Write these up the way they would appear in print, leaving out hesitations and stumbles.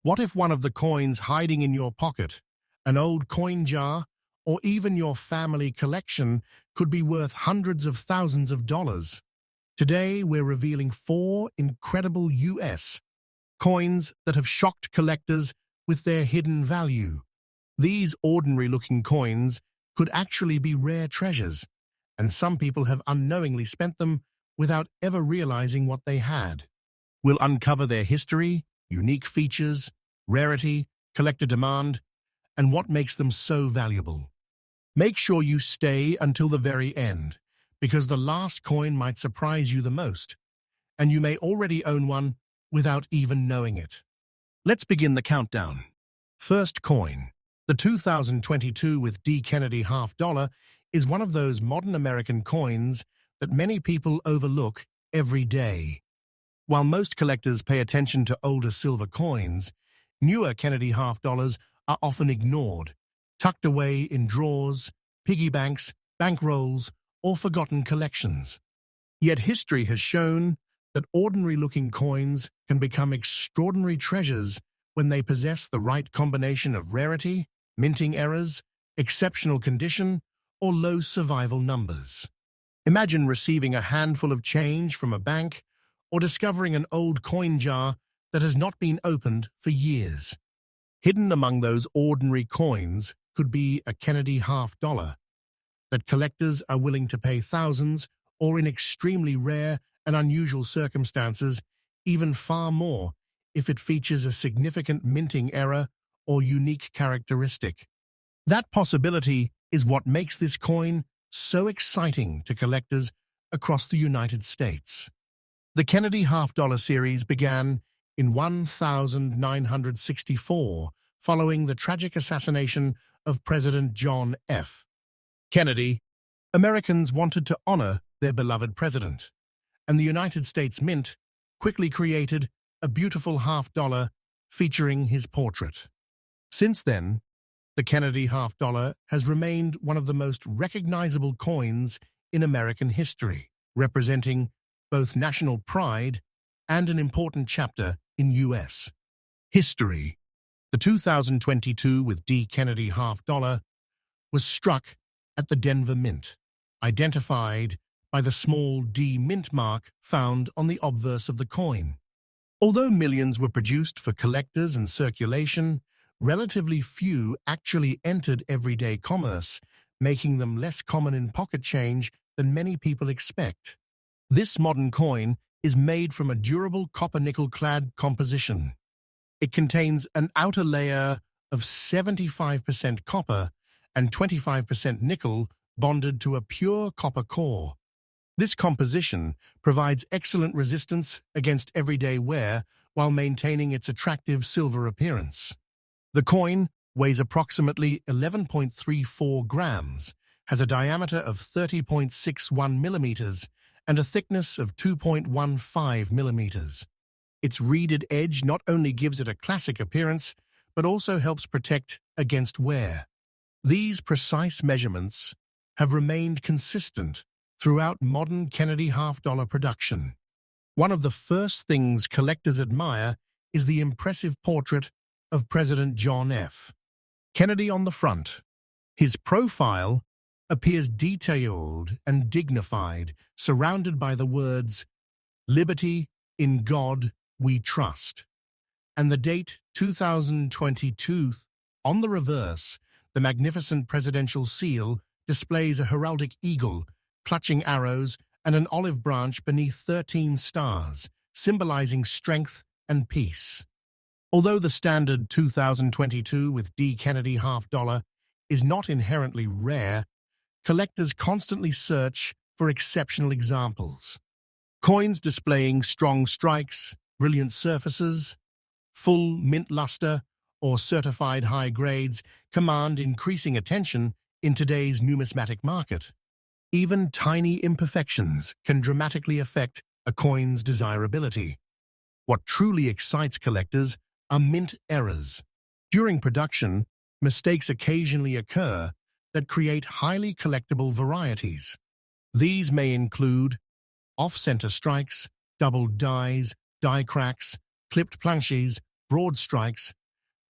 What if one of the coins hiding in your pocket, an old coin jar, or even your family collection could be worth hundreds of thousands of dollars? Today, we're revealing 4 incredible US coins that have shocked collectors with their hidden value. These ordinary-looking coins could actually be rare treasures, and some people have unknowingly spent them without ever realizing what they had. We'll uncover their history, unique features, rarity, collector demand, and what makes them so valuable. Make sure you stay until the very end, because the last coin might surprise you the most, and you may already own one without even knowing it. Let's begin the countdown. First coin. The 2022 with D. Kennedy half dollar is one of those modern American coins that many people overlook every day. While most collectors pay attention to older silver coins, newer Kennedy half dollars are often ignored, tucked away in drawers, piggy banks, bankrolls, or forgotten collections. Yet history has shown that ordinary-looking coins can become extraordinary treasures when they possess the right combination of rarity, minting errors, exceptional condition, or low survival numbers. Imagine receiving a handful of change from a bank or discovering an old coin jar that has not been opened for years. Hidden among those ordinary coins could be a Kennedy half dollar that collectors are willing to pay thousands, or in extremely rare and unusual circumstances, even far more if it features a significant minting error or unique characteristic. That possibility is what makes this coin so exciting to collectors across the United States. The Kennedy half dollar series began in 1964, following the tragic assassination of President John F. Kennedy. Americans wanted to honor their beloved president, and the United States Mint quickly created a beautiful half dollar featuring his portrait. Since then, the Kennedy half dollar has remained one of the most recognizable coins in American history, representing both national pride and an important chapter in U.S. history. The 2022 with D. Kennedy half dollar was struck at the Denver Mint, identified by the small D mint mark found on the obverse of the coin. Although millions were produced for collectors and circulation, relatively few actually entered everyday commerce, making them less common in pocket change than many people expect. This modern coin is made from a durable copper-nickel-clad composition. It contains an outer layer of 75% copper and 25% nickel bonded to a pure copper core. This composition provides excellent resistance against everyday wear while maintaining its attractive silver appearance. The coin weighs approximately 11.34 grams, has a diameter of 30.61 millimeters, and a thickness of 2.15 millimeters. Its reeded edge not only gives it a classic appearance, but also helps protect against wear. These precise measurements have remained consistent throughout modern Kennedy half dollar production. One of the first things collectors admire is the impressive portrait of President John F. Kennedy on the front. His profile appears detailed and dignified, surrounded by the words, "Liberty, in God we trust," and the date 2022. On the reverse, the magnificent presidential seal displays a heraldic eagle, clutching arrows, and an olive branch beneath 13 stars, symbolizing strength and peace. Although the standard 2022 with D. Kennedy half dollar is not inherently rare, collectors constantly search for exceptional examples. Coins displaying strong strikes, brilliant surfaces, full mint luster, or certified high grades command increasing attention in today's numismatic market. Even tiny imperfections can dramatically affect a coin's desirability. What truly excites collectors are mint errors. During production, mistakes occasionally occur that create highly collectible varieties. These may include off-center strikes, doubled dies, die cracks, clipped planches, broad strikes,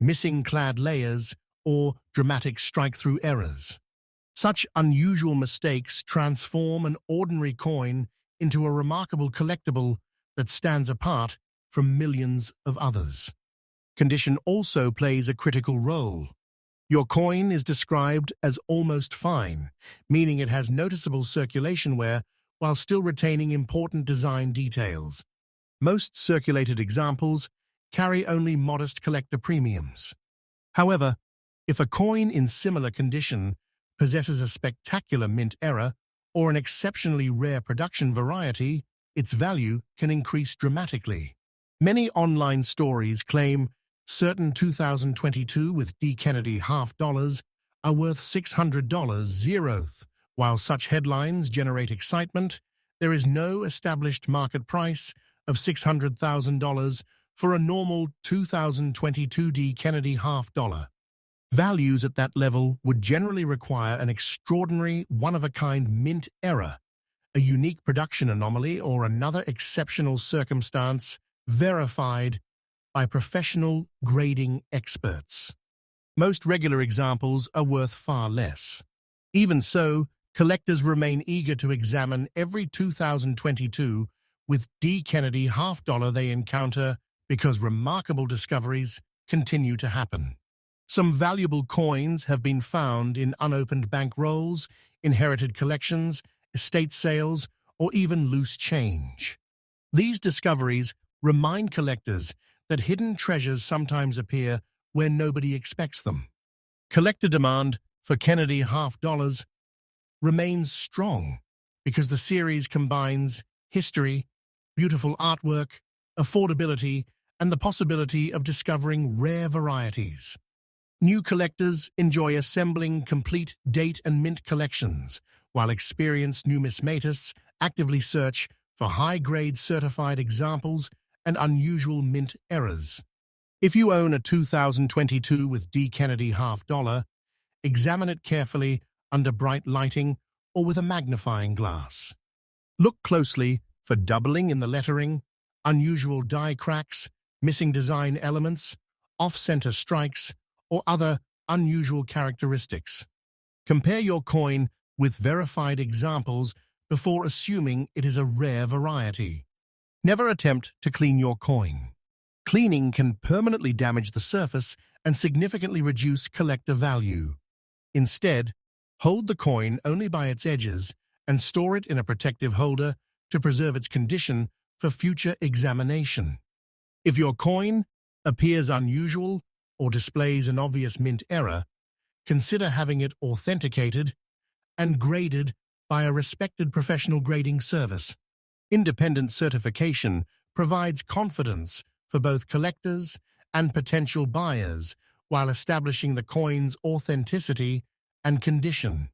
missing clad layers, or dramatic strike-through errors. Such unusual mistakes transform an ordinary coin into a remarkable collectible that stands apart from millions of others. Condition also plays a critical role. Your coin is described as almost fine, meaning it has noticeable circulation wear while still retaining important design details. Most circulated examples carry only modest collector premiums. However, if a coin in similar condition possesses a spectacular mint error or an exceptionally rare production variety, its value can increase dramatically. Many online stories claim certain 2022 with D. Kennedy half dollars are worth $600 zeroth. While such headlines generate excitement, there is no established market price of $600,000 for a normal 2022 D. Kennedy half dollar. Values at that level would generally require an extraordinary, one-of-a-kind mint error, a unique production anomaly, or another exceptional circumstance verified by professional grading experts. Most regular examples are worth far less. Even so, collectors remain eager to examine every 2022 with D. Kennedy half dollar they encounter because remarkable discoveries continue to happen. Some valuable coins have been found in unopened bank rolls, inherited collections, estate sales, or even loose change. These discoveries remind collectors that hidden treasures sometimes appear where nobody expects them. Collector demand for Kennedy half dollars remains strong because the series combines history, beautiful artwork, affordability, and the possibility of discovering rare varieties. New collectors enjoy assembling complete date and mint collections, while experienced numismatists actively search for high-grade certified examples and unusual mint errors. If you own a 2022 with D. Kennedy half dollar, examine it carefully under bright lighting or with a magnifying glass. Look closely for doubling in the lettering, unusual die cracks, missing design elements, off-center strikes, or other unusual characteristics. Compare your coin with verified examples before assuming it is a rare variety. Never attempt to clean your coin. Cleaning can permanently damage the surface and significantly reduce collector value. Instead, hold the coin only by its edges and store it in a protective holder to preserve its condition for future examination. If your coin appears unusual or displays an obvious mint error, consider having it authenticated and graded by a respected professional grading service. Independent certification provides confidence for both collectors and potential buyers while establishing the coin's authenticity and condition.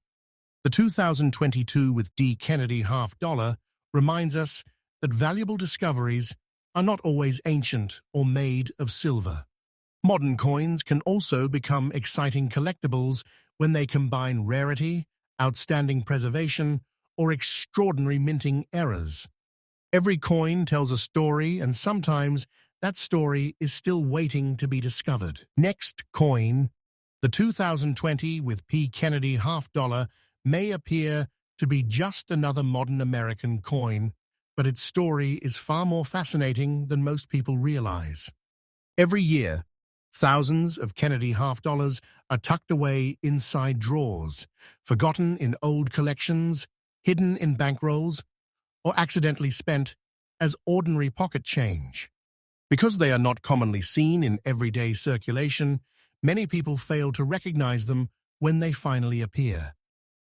The 2022 with D. Kennedy half dollar reminds us that valuable discoveries are not always ancient or made of silver. Modern coins can also become exciting collectibles when they combine rarity, outstanding preservation, or extraordinary minting errors. Every coin tells a story, and sometimes that story is still waiting to be discovered. Next coin, the 2020 with P. Kennedy half dollar, may appear to be just another modern American coin, but its story is far more fascinating than most people realize. Every year, thousands of Kennedy half dollars are tucked away inside drawers, forgotten in old collections, hidden in bankrolls, or accidentally spent as ordinary pocket change. Because they are not commonly seen in everyday circulation, many people fail to recognize them when they finally appear.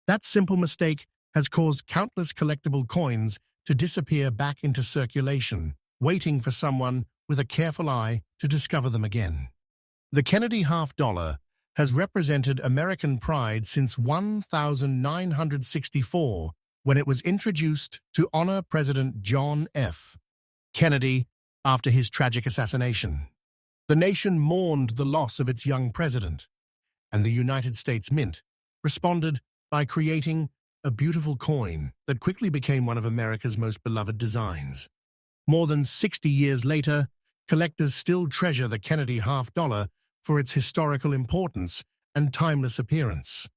That simple mistake has caused countless collectible coins to disappear back into circulation, waiting for someone with a careful eye to discover them again. The Kennedy half dollar has represented American pride since 1964, when it was introduced to honor President John F. Kennedy after his tragic assassination. The nation mourned the loss of its young president, and the United States Mint responded by creating a beautiful coin that quickly became one of America's most beloved designs. More than 60 years later, collectors still treasure the Kennedy half-dollar for its historical importance and timeless appearance.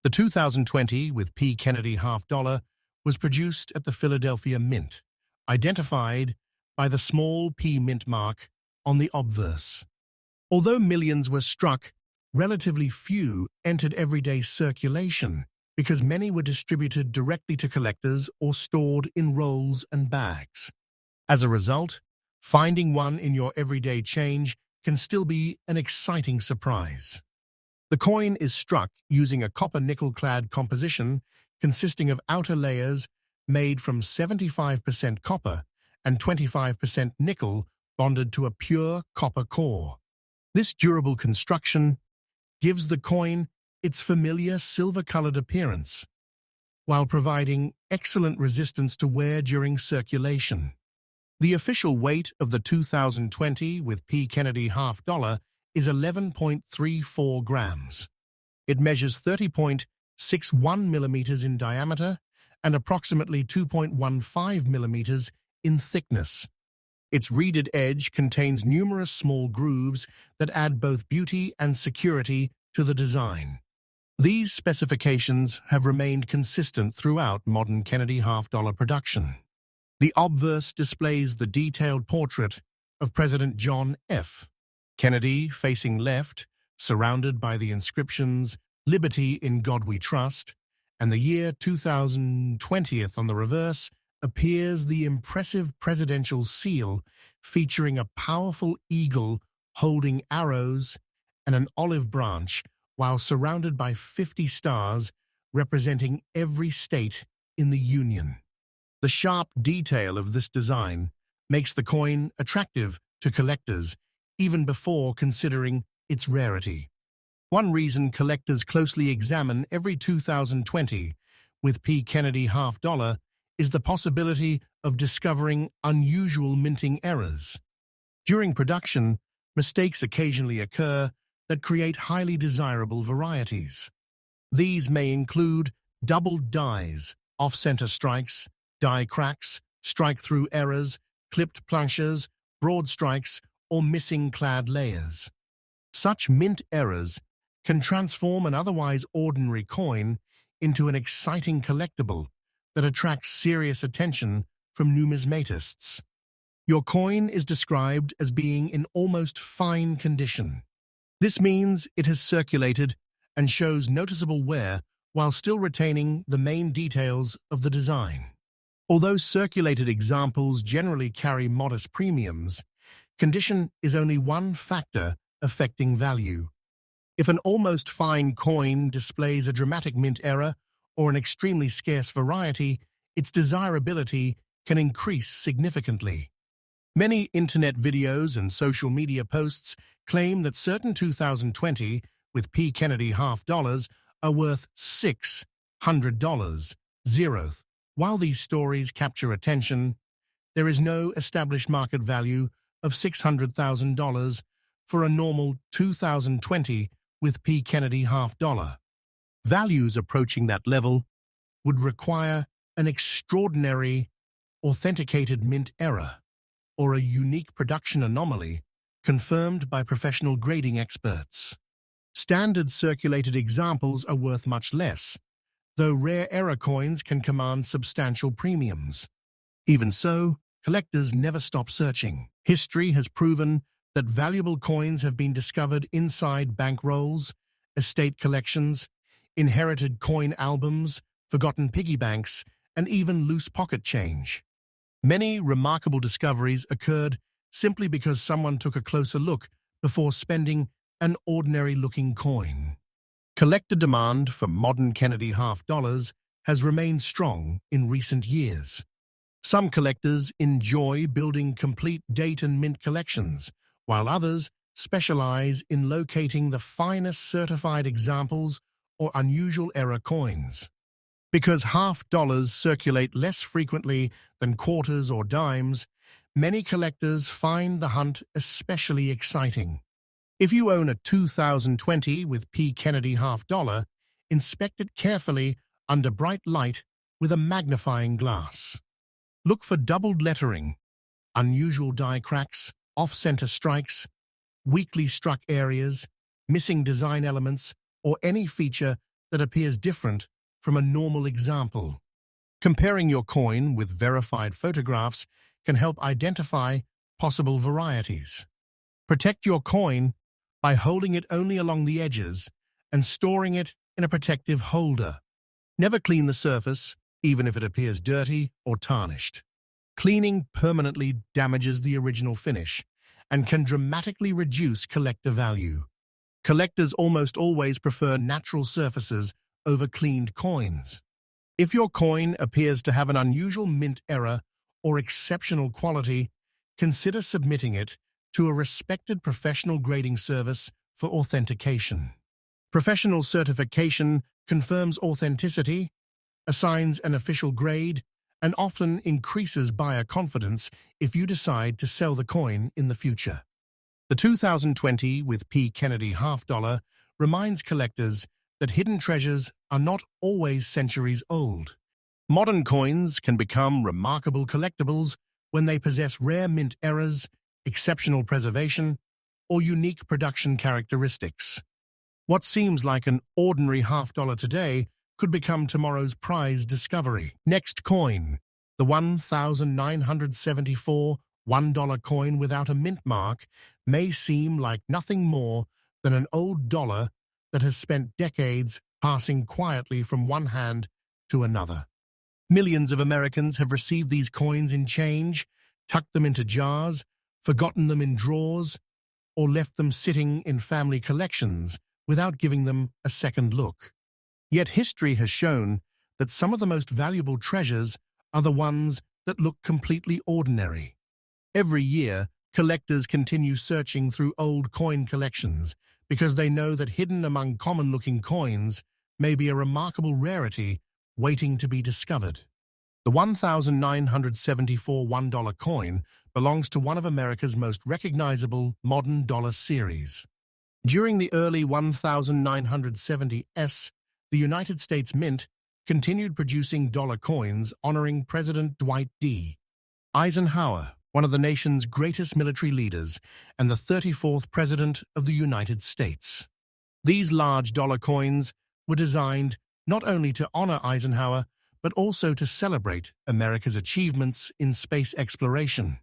The 2020 with P. Kennedy half-dollar was produced at the Philadelphia Mint, identified by the small P mint mark on the obverse. Although millions were struck, relatively few entered everyday circulation because many were distributed directly to collectors or stored in rolls and bags. As a result, finding one in your everyday change can still be an exciting surprise. The coin is struck using a copper-nickel-clad composition consisting of outer layers made from 75% copper and 25% nickel bonded to a pure copper core. This durable construction gives the coin its familiar silver-colored appearance, while providing excellent resistance to wear during circulation. The official weight of the 2020 with P. Kennedy half-dollar is 11.34 grams. It measures 30.61 millimeters in diameter and approximately 2.15 millimeters in thickness. Its reeded edge contains numerous small grooves that add both beauty and security to the design. These specifications have remained consistent throughout modern Kennedy half-dollar production. The obverse displays the detailed portrait of President John F. Kennedy facing left, surrounded by the inscriptions "Liberty in God We Trust," and the year 2020 on the reverse appears the impressive presidential seal featuring a powerful eagle holding arrows and an olive branch while surrounded by 50 stars representing every state in the Union. The sharp detail of this design makes the coin attractive to collectors even before considering its rarity. One reason collectors closely examine every 2020 with P. Kennedy half-dollar is the possibility of discovering unusual minting errors. During production, mistakes occasionally occur that create highly desirable varieties. These may include doubled dies, off-center strikes, die cracks, strike-through errors, clipped planches, broad strikes, or missing clad layers. Such mint errors can transform an otherwise ordinary coin into an exciting collectible that attracts serious attention from numismatists. Your coin is described as being in almost fine condition. This means it has circulated and shows noticeable wear while still retaining the main details of the design. Although circulated examples generally carry modest premiums, condition is only one factor affecting value. If an almost fine coin displays a dramatic mint error or an extremely scarce variety, its desirability can increase significantly. Many internet videos and social media posts claim that certain 2020 with P. Kennedy half-dollars are worth $600. While these stories capture attention, there is no established market value of $600,000 for a normal 2020 with P. Kennedy half-dollar. Values approaching that level would require an extraordinary authenticated mint error or a unique production anomaly confirmed by professional grading experts. Standard circulated examples are worth much less, though rare error coins can command substantial premiums. Even so, collectors never stop searching. History has proven that valuable coins have been discovered inside bankrolls, estate collections, inherited coin albums, forgotten piggy banks, and even loose pocket change. Many remarkable discoveries occurred simply because someone took a closer look before spending an ordinary-looking coin. Collector demand for modern Kennedy half-dollars has remained strong in recent years. Some collectors enjoy building complete date and mint collections, while others specialize in locating the finest certified examples or unusual error coins. Because half-dollars circulate less frequently than quarters or dimes, many collectors find the hunt especially exciting. If you own a 2020 with P. Kennedy half-dollar, inspect it carefully under bright light with a magnifying glass. Look for doubled lettering, unusual die cracks, off-center strikes, weakly struck areas, missing design elements, or any feature that appears different from a normal example. Comparing your coin with verified photographs can help identify possible varieties. Protect your coin by holding it only along the edges and storing it in a protective holder. Never clean the surface, even if it appears dirty or tarnished. Cleaning permanently damages the original finish and can dramatically reduce collector value. Collectors almost always prefer natural surfaces over cleaned coins. If your coin appears to have an unusual mint error or exceptional quality, consider submitting it to a respected professional grading service for authentication. Professional certification confirms authenticity, assigns an official grade, and often increases buyer confidence if you decide to sell the coin in the future. The 2020 with P. Kennedy half dollar reminds collectors that hidden treasures are not always centuries old. Modern coins can become remarkable collectibles when they possess rare mint errors, exceptional preservation, or unique production characteristics. What seems like an ordinary half dollar today could become tomorrow's prize discovery. Next coin, the 1974 $1 coin without a mint mark, may seem like nothing more than an old dollar that has spent decades passing quietly from one hand to another. Millions of Americans have received these coins in change, tucked them into jars, forgotten them in drawers, or left them sitting in family collections without giving them a second look. Yet history has shown that some of the most valuable treasures are the ones that look completely ordinary. Every year, collectors continue searching through old coin collections because they know that hidden among common-looking coins may be a remarkable rarity waiting to be discovered. The 1974 $1 coin belongs to one of America's most recognizable modern dollar series. During the early 1970s, the United States Mint continued producing dollar coins honoring President Dwight D. Eisenhower, one of the nation's greatest military leaders and the 34th President of the United States. These large dollar coins were designed not only to honor Eisenhower, but also to celebrate America's achievements in space exploration,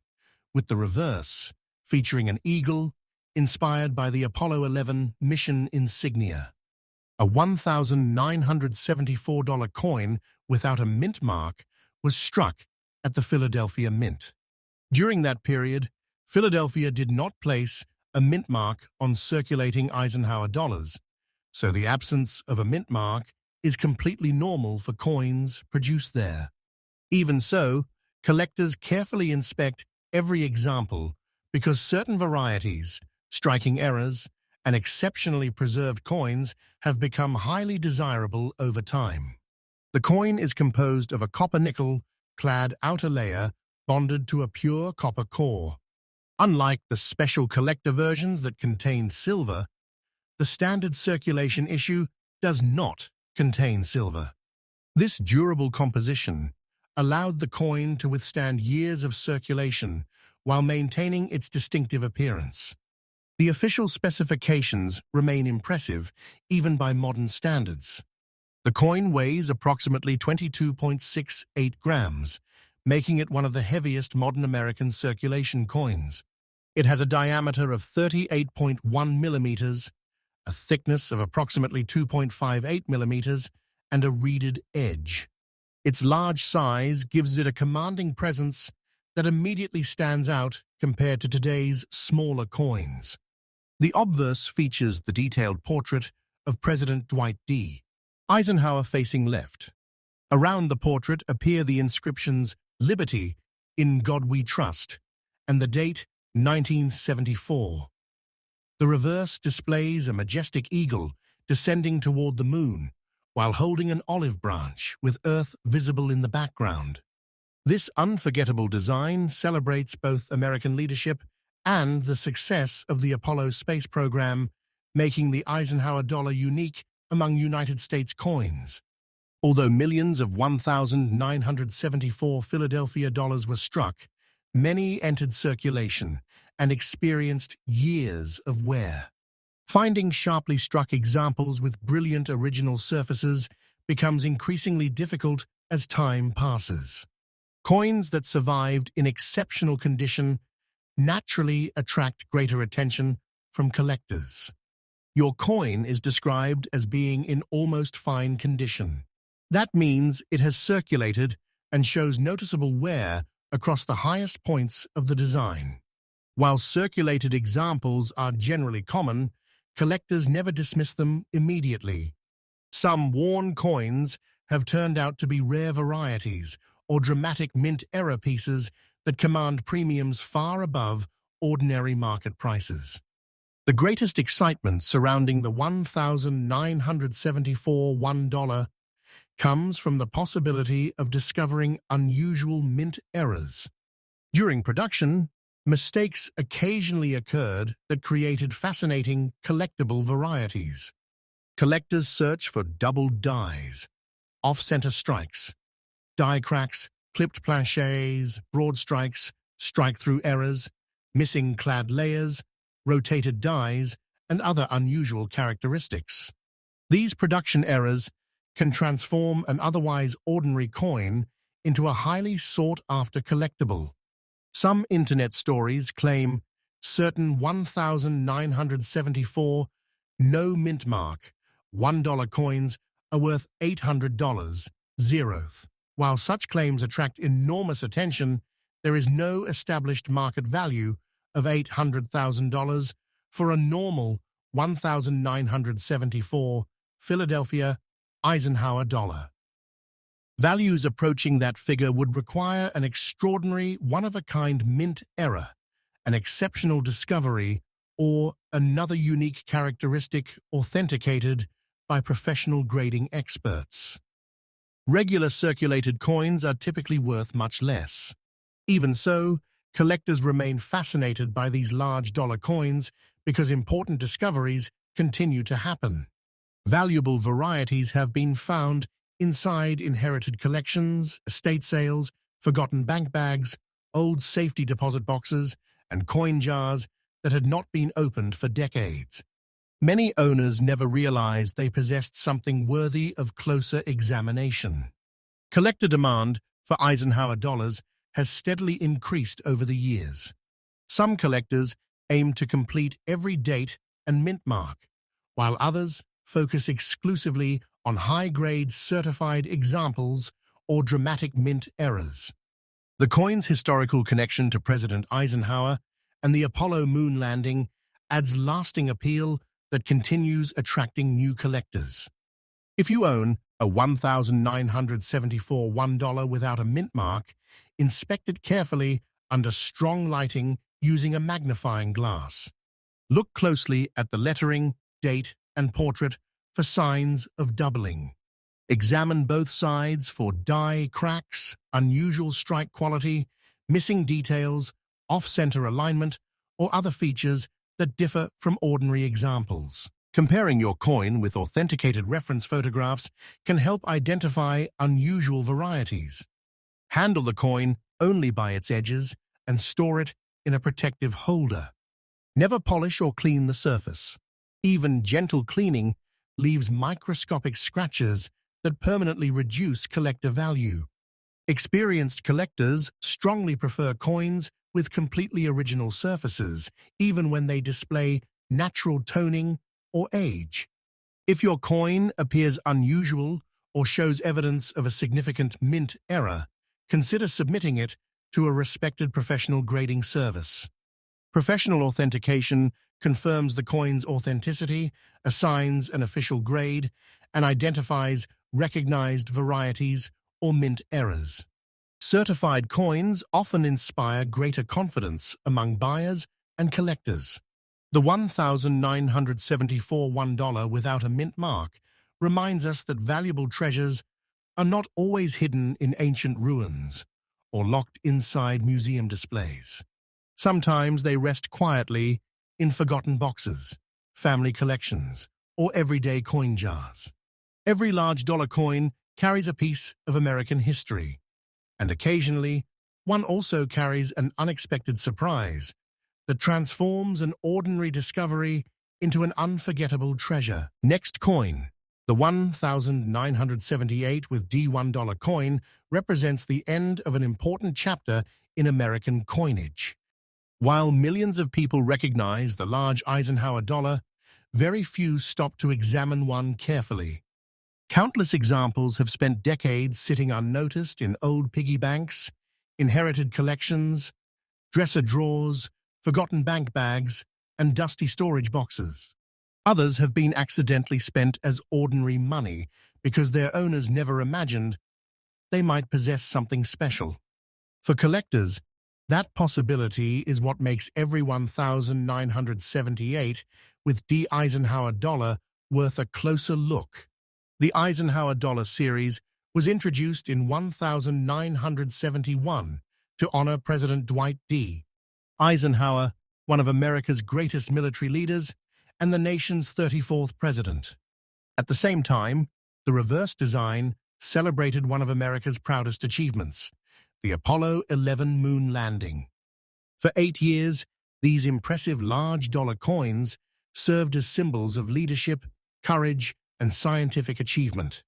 with the reverse featuring an eagle inspired by the Apollo 11 mission insignia. A $1974 coin without a mint mark was struck at the Philadelphia Mint. During that period, Philadelphia did not place a mint mark on circulating Eisenhower dollars, so the absence of a mint mark is completely normal for coins produced there. Even so, collectors carefully inspect every example because certain varieties, striking errors, and exceptionally preserved coins have become highly desirable over time. The coin is composed of a copper-nickel-clad outer layer bonded to a pure copper core. Unlike the special collector versions that contain silver, the standard circulation issue does not contain silver. This durable composition allowed the coin to withstand years of circulation while maintaining its distinctive appearance. The official specifications remain impressive even by modern standards. The coin weighs approximately 22.68 grams, making it one of the heaviest modern American circulation coins. It has a diameter of 38.1 millimeters, a thickness of approximately 2.58 millimeters, and a reeded edge. Its large size gives it a commanding presence that immediately stands out compared to today's smaller coins. The obverse features the detailed portrait of President Dwight D. Eisenhower facing left. Around the portrait appear the inscriptions "Liberty, in God We Trust," and the date 1974. The reverse displays a majestic eagle descending toward the moon, while holding an olive branch with Earth visible in the background. This unforgettable design celebrates both American leadership and the success of the Apollo space program, making the Eisenhower dollar unique among United States coins. Although millions of 1974 Philadelphia dollars were struck, many entered circulation, and experienced years of wear. Finding sharply struck examples with brilliant original surfaces becomes increasingly difficult as time passes. Coins that survived in exceptional condition naturally attract greater attention from collectors. Your coin is described as being in almost fine condition. That means it has circulated and shows noticeable wear across the highest points of the design. While circulated examples are generally common, collectors never dismiss them immediately. Some worn coins have turned out to be rare varieties or dramatic mint-era pieces that command premiums far above ordinary market prices. The greatest excitement surrounding the 1,974 $1 comes from the possibility of discovering unusual mint errors. During production, mistakes occasionally occurred that created fascinating collectible varieties. Collectors search for doubled dies, off-center strikes, die cracks, clipped planchets, broad strikes, strike-through errors, missing clad layers, rotated dies, and other unusual characteristics. These production errors can transform an otherwise ordinary coin into a highly sought-after collectible. Some internet stories claim certain 1,974 no mint mark $1 coins are worth $800, zeroth. While such claims attract enormous attention, there is no established market value of $800,000 for a normal 1,974 Philadelphia Eisenhower dollar. Values approaching that figure would require an extraordinary, one-of-a-kind mint error, an exceptional discovery, or another unique characteristic authenticated by professional grading experts. Regular circulated coins are typically worth much less. Even so, collectors remain fascinated by these large dollar coins because important discoveries continue to happen. Valuable varieties have been found inside inherited collections, estate sales, forgotten bank bags, old safety deposit boxes, and coin jars that had not been opened for decades. Many owners never realized they possessed something worthy of closer examination. Collector demand for Eisenhower dollars has steadily increased over the years. Some collectors aim to complete every date and mint mark, while others focus exclusively on high-grade certified examples or dramatic mint errors. The coin's historical connection to President Eisenhower and the Apollo moon landing adds lasting appeal that continues attracting new collectors. If you own a 1,974 $1 without a mint mark, inspect it carefully under strong lighting using a magnifying glass. Look closely at the lettering, date, and portrait for signs of doubling. Examine both sides for die cracks, unusual strike quality, missing details, off-center alignment, or other features that differ from ordinary examples. Comparing your coin with authenticated reference photographs can help identify unusual varieties. Handle the coin only by its edges and store it in a protective holder. Never polish or clean the surface. Even gentle cleaning leaves microscopic scratches that permanently reduce collector value. Experienced collectors strongly prefer coins with completely original surfaces, even when they display natural toning or age. If your coin appears unusual or shows evidence of a significant mint error, consider submitting it to a respected professional grading service. Professional authentication confirms the coin's authenticity, assigns an official grade, and identifies recognized varieties or mint errors. Certified coins often inspire greater confidence among buyers and collectors. The 1,974 $1 without a mint mark reminds us that valuable treasures are not always hidden in ancient ruins or locked inside museum displays. Sometimes they rest quietly in forgotten boxes, family collections, or everyday coin jars. Every large dollar coin carries a piece of American history, and occasionally, one also carries an unexpected surprise that transforms an ordinary discovery into an unforgettable treasure. Next coin, the 1978 with D$1 coin, represents the end of an important chapter in American coinage. While millions of people recognize the large Eisenhower dollar, very few stop to examine one carefully. Countless examples have spent decades sitting unnoticed in old piggy banks, inherited collections, dresser drawers, forgotten bank bags, and dusty storage boxes. Others have been accidentally spent as ordinary money because their owners never imagined they might possess something special. For collectors, that possibility is what makes every 1978 with D Eisenhower dollar worth a closer look. The Eisenhower dollar series was introduced in 1971 to honor President Dwight D. Eisenhower, one of America's greatest military leaders and the nation's 34th president. At the same time, the reverse design celebrated one of America's proudest achievements, the Apollo 11 moon landing. For 8 years, these impressive large dollar coins served as symbols of leadership, courage, and scientific achievement.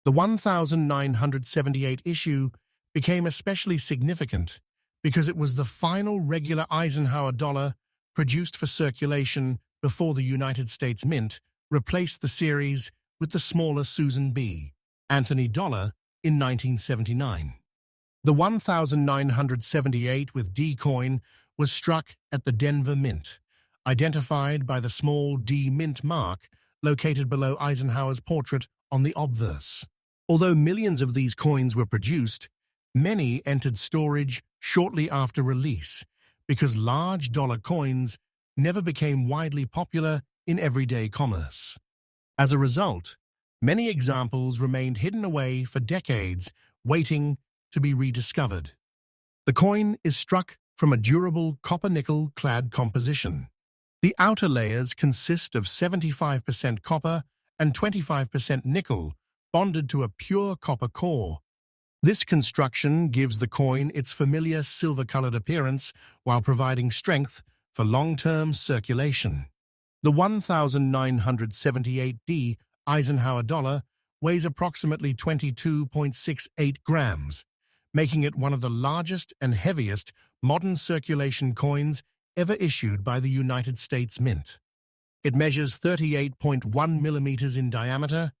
The 1978 issue became especially significant because it was the final regular Eisenhower dollar produced for circulation before the United States Mint replaced the series with the smaller Susan B. Anthony dollar in 1979. The 1978 with D coin was struck at the Denver Mint, identified by the small D Mint mark located below Eisenhower's portrait on the obverse. Although millions of these coins were produced, many entered storage shortly after release because large dollar coins never became widely popular in everyday commerce. As a result, many examples remained hidden away for decades, waiting to be rediscovered. The coin is struck from a durable copper-nickel clad composition. The outer layers consist of 75% copper and 25% nickel, bonded to a pure copper core. This construction gives the coin its familiar silver-colored appearance while providing strength for long-term circulation. The 1978D Eisenhower dollar weighs approximately 22.68 grams, making it one of the largest and heaviest modern circulation coins ever issued by the United States Mint. It measures 38.1 millimeters in diameter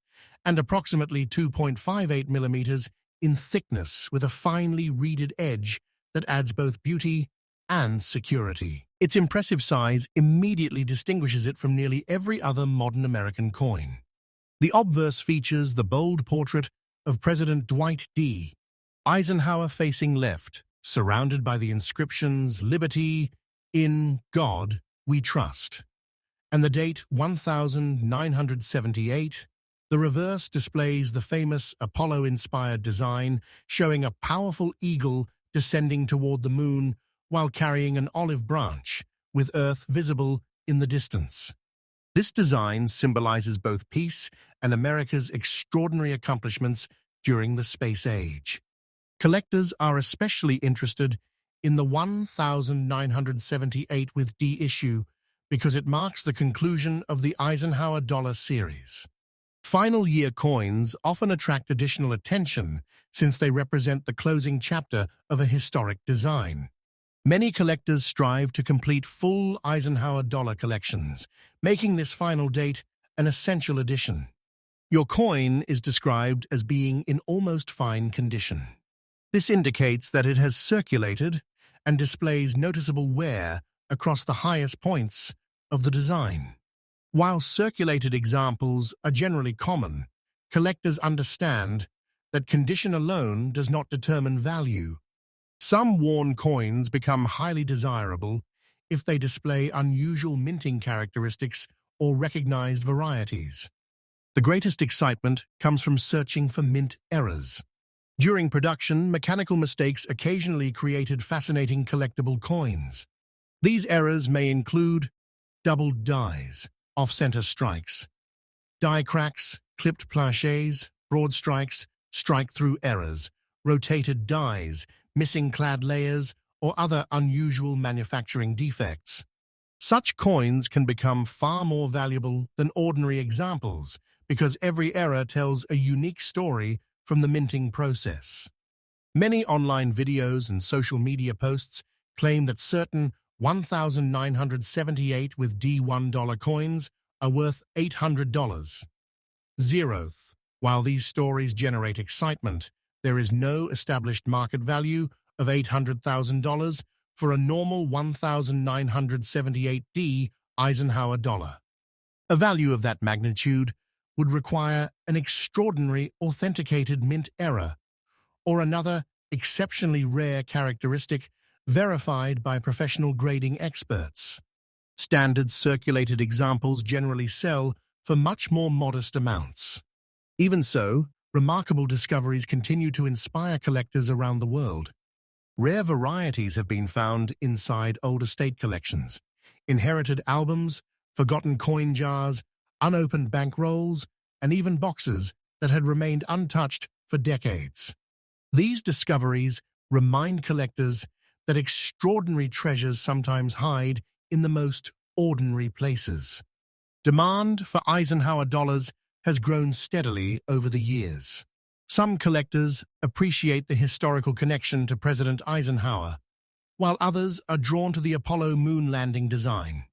and approximately 2.58 millimeters in thickness, with a finely reeded edge that adds both beauty and security. Its impressive size immediately distinguishes it from nearly every other modern American coin. The obverse features the bold portrait of President Dwight D. Eisenhower facing left, surrounded by the inscriptions "Liberty, in God we trust," and the date 1978. The reverse displays the famous Apollo-inspired design, showing a powerful eagle descending toward the moon while carrying an olive branch, with Earth visible in the distance. This design symbolizes both peace and America's extraordinary accomplishments during the space age. Collectors are especially interested in the 1978 with D issue because it marks the conclusion of the Eisenhower dollar series. Final year coins often attract additional attention since they represent the closing chapter of a historic design. Many collectors strive to complete full Eisenhower dollar collections, making this final date an essential addition. Your coin is described as being in almost fine condition. This indicates that it has circulated and displays noticeable wear across the highest points of the design. While circulated examples are generally common, collectors understand that condition alone does not determine value. Some worn coins become highly desirable if they display unusual minting characteristics or recognized varieties. The greatest excitement comes from searching for mint errors. During production, mechanical mistakes occasionally created fascinating collectible coins. These errors may include doubled dies, off-center strikes, die cracks, clipped plaqués, broad strikes, strike-through errors, rotated dies, missing clad layers, or other unusual manufacturing defects. Such coins can become far more valuable than ordinary examples because every error tells a unique story from the minting process. Many online videos and social media posts claim that certain 1,978 with D1 coins are worth $800. Zeroth. While these stories generate excitement, there is no established market value of $800,000 for a normal 1,978D Eisenhower dollar. A value of that magnitude would require an extraordinary authenticated mint error or another exceptionally rare characteristic verified by professional grading experts. Standard circulated examples generally sell for much more modest amounts. Even so, remarkable discoveries continue to inspire collectors around the world. Rare varieties have been found inside old estate collections, inherited albums, forgotten coin jars, unopened bankrolls, and even boxes that had remained untouched for decades. These discoveries remind collectors that extraordinary treasures sometimes hide in the most ordinary places. Demand for Eisenhower dollars has grown steadily over the years. Some collectors appreciate the historical connection to President Eisenhower, while others are drawn to the Apollo moon landing design.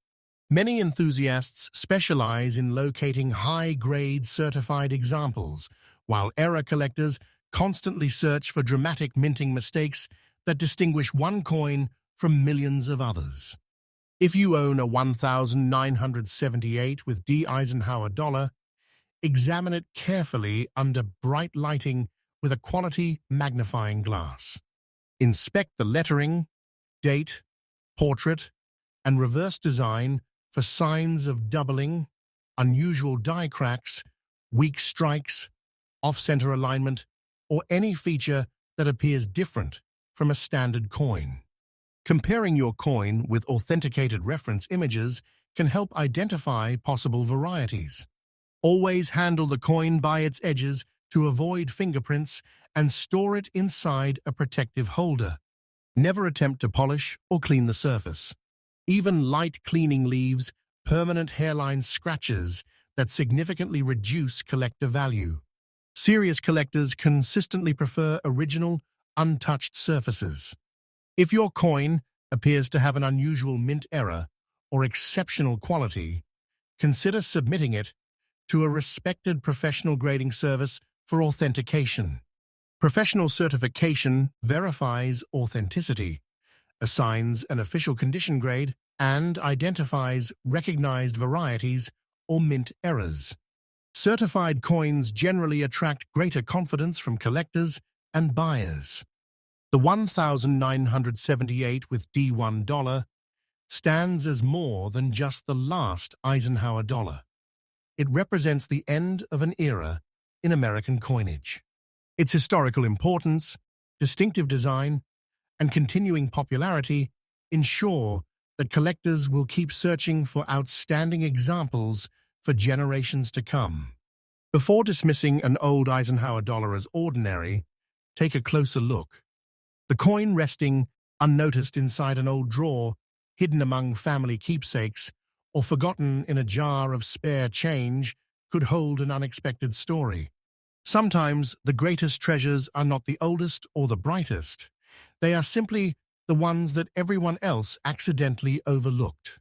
Many enthusiasts specialize in locating high-grade certified examples, while error collectors constantly search for dramatic minting mistakes that distinguish one coin from millions of others. If you own a 1,978 with D Eisenhower dollar, examine it carefully under bright lighting with a quality magnifying glass. Inspect the lettering, date, portrait, and reverse design for signs of doubling, unusual die cracks, weak strikes, off-center alignment, or any feature that appears different from a standard coin. Comparing your coin with authenticated reference images can help identify possible varieties. Always handle the coin by its edges to avoid fingerprints and store it inside a protective holder. Never attempt to polish or clean the surface. Even light cleaning leaves permanent hairline scratches that significantly reduce collector value. Serious collectors consistently prefer original, untouched surfaces. If your coin appears to have an unusual mint error or exceptional quality, consider submitting it to a respected professional grading service for authentication. Professional certification verifies authenticity, assigns an official condition grade, and identifies recognized varieties or mint errors. Certified coins generally attract greater confidence from collectors and buyers. The 1,978 with D1 stands as more than just the last Eisenhower dollar. It represents the end of an era in American coinage. Its historical importance, distinctive design, and continuing popularity ensure that collectors will keep searching for outstanding examples for generations to come. Before dismissing an old Eisenhower dollar as ordinary, take a closer look. The coin resting unnoticed inside an old drawer, hidden among family keepsakes, or forgotten in a jar of spare change could hold an unexpected story. Sometimes the greatest treasures are not the oldest or the brightest. They are simply the ones that everyone else accidentally overlooked.